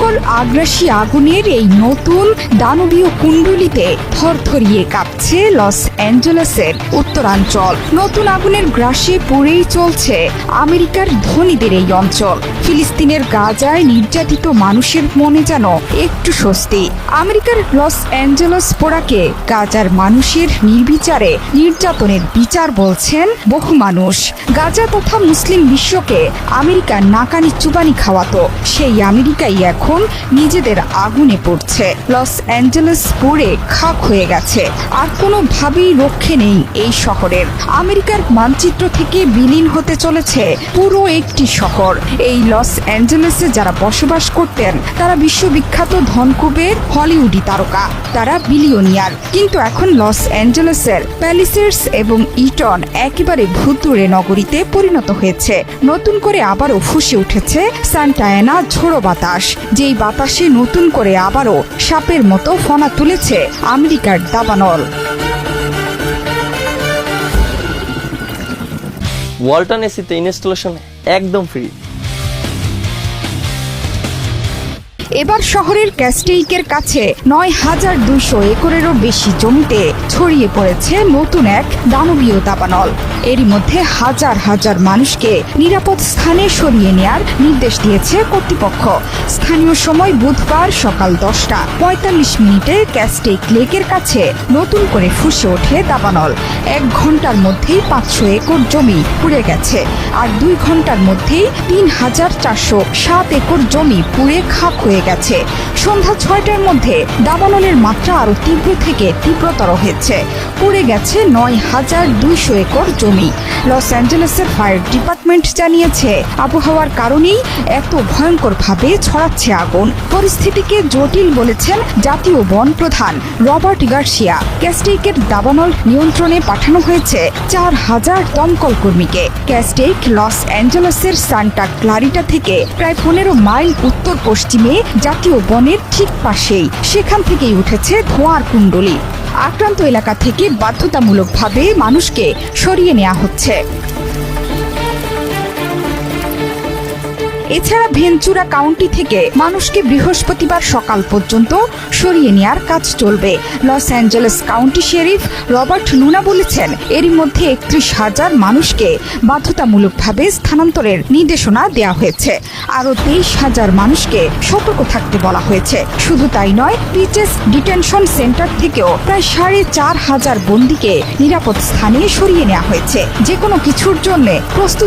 ভয়ঙ্কর আগ্রাসী আগুনের এই নতুন দানবীয় কুণ্ডলিতে থরথরিয়ে কাঁপছে লস অ্যাঞ্জেলেসের উত্তরাঞ্চল। নতুন আগুনের গ্রাসে পুড়েই চলছে আমেরিকার ধনীদের এই অঞ্চল। ফিলিস্তিনের গাজায় নির্যাতিত মানুষের মনে যেন একটু স্বস্তি। আমেরিকার লস অ্যাঞ্জেলেস পোড়াকে গাজার মানুষের নির্বিচারে নির্যাতনের বিচার বলছেন বহু মানুষ। গাজা তথা মুসলিম বিশ্বকে আমেরিকা নাকানি চুবানি খাওয়াতো, সেই আমেরিকাই এখন নিজেদের আগুনে পড়ছে। লস অ্যাঞ্জেলেস পুড়ে খাক হয়ে গেছে, আর কোনোভাবেই রক্ষে নেই এই শহরের। আমেরিকার মানচিত্র থেকে বিলীন হতে চলেছে পুরো একটি শহর। এই লস অ্যাঞ্জেলেসে যারা বসবাস করতেন তারা বিশ্ববিখ্যাত ধনকুবের হলিউডি তারকা, তারা বিলিয়নিয়ার। কিন্তু এখন লস অ্যাঞ্জেলেসের প্যালিসেডস এবং ইটন একেবারে ভুতুড়ে নগরীতে পরিণত হয়েছে। নতুন করে আবারও ফুঁসে উঠেছে সান্টা অ্যানা ঝোড়ো বাতাস, যেই বাতাসে নতুন করে আবারও সাপের মতো ফনা তুলেছে আমেরিকার দাবানল। ওয়ালটন এসিতে ইনস্টলেশন একদম ফ্রি। এবার শহরের ক্যাস্টেইকের কাছে ৯,২০০ একরেরও বেশি জমিতে ছড়িয়ে পড়েছে নতুন এক দানবীয় দাবানল। এরই মধ্যে হাজার হাজার মানুষকে নিরাপদ স্থানে সরিয়ে নেয়ার নির্দেশ দিয়েছে কর্তৃপক্ষ। স্থানীয় সময় বুধবার সকাল 10:৪৫ ক্যাস্টেইক লেকের কাছে নতুন করে ফুঁসে ওঠে দাবানল। ১ ঘন্টার মধ্যেই ৫০০ একর জমি পুড়ে গেছে, আর ২ ঘন্টার মধ্যেই ৩,৪০৭ একর জমি পুড়ে খাক হয়ে গেছে। সন্ধ্যা ৬টার মধ্যে দাবানলের মাত্রা আরো তীব্র থেকে তীব্রতর হয়েছে। পুড়ে গেছে ৯,২০০ একর জমি। লস অ্যাঞ্জেলেসের ফায়ার ডিপার্টমেন্ট জানিয়েছে আবহাওয়ার কারণেই এত ভয়ঙ্করভাবে ছড়াচ্ছে আগুন। পরিস্থিতিকে জটিল বলেছেন জাতীয় বন প্রধান রবার্ট গার্সিয়া। ক্যাস্টেইকের দাবানল নিয়ন্ত্রণে পাঠানো হয়েছে ৪,০০০ দমকল কর্মীকে। ক্যাস্টেইক লস অ্যাঞ্জেলেসের সান্টা ক্লারিটা থেকে প্রায় ১৫ মাইল উত্তর পশ্চিমে জাতীয় বনের ঠিক পাশেই। সেখান থেকেই উঠেছে ধোঁয়ার কুণ্ডলী। আক্রান্ত এলাকা থেকে বাধ্যতামূলকভাবে মানুষকে সরিয়ে নেওয়া হচ্ছে। এছাড়া ভেঞ্চুরা কাউন্টি থেকে মানুষকে বৃহস্পতিবার সকাল পর্যন্ত সরিয়ে নেওয়ার কাজ চলবে। Los Angeles County sheriff Robert Luna বলেছেন, এরই মধ্যে ৩১,০০০ মানুষকে বাধ্যতামূলকভাবে স্থানান্তরের নির্দেশনা দেওয়া হয়েছে। আরও ২৩,০০০ মানুষকে সতর্ক থাকতে বলা হয়েছে। শুধু তাই নয়, পিচেস ডিটেনশন সেন্টার থেকেও প্রায় ৪,৫০০ বন্দীকে নিরাপদ স্থানে সরিয়ে নেওয়া হয়েছে। যে কোনো কিছুর জন্য প্রস্তুত